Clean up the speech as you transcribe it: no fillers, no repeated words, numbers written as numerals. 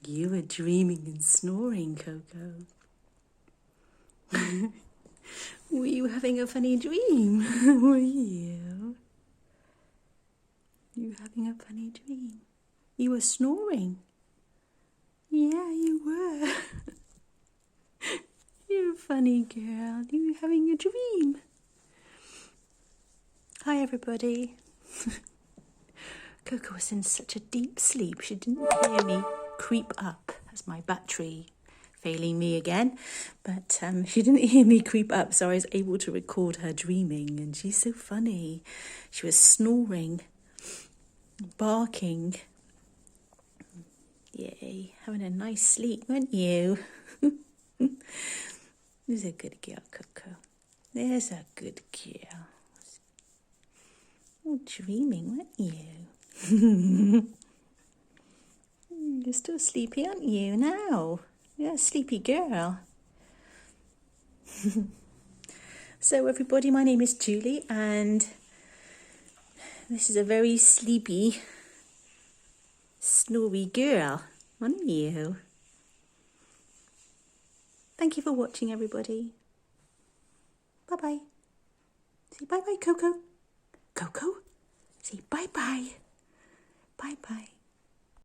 You were dreaming and snoring, Coco. Were you having a funny dream? Were you? You were having a funny dream. You were snoring. Yeah, you were. You're a funny girl. You were having a dream. Hi, everybody. Coco was in such a deep sleep she didn't hear me creep up. That's my battery failing me again. But she didn't hear me creep up, so I was able to record her dreaming. And she's so funny. She was snoring, barking. Yay, having a nice sleep, weren't you? There's a good girl, Coco. There's a good girl. Oh, dreaming, weren't you? You're still sleepy, aren't you, now? You're a sleepy girl. So, everybody, my name is Julie, and this is a very sleepy, snowy girl, aren't you? Thank you for watching, everybody. Bye-bye. Say bye-bye, Coco. Coco, say bye-bye. Bye-bye.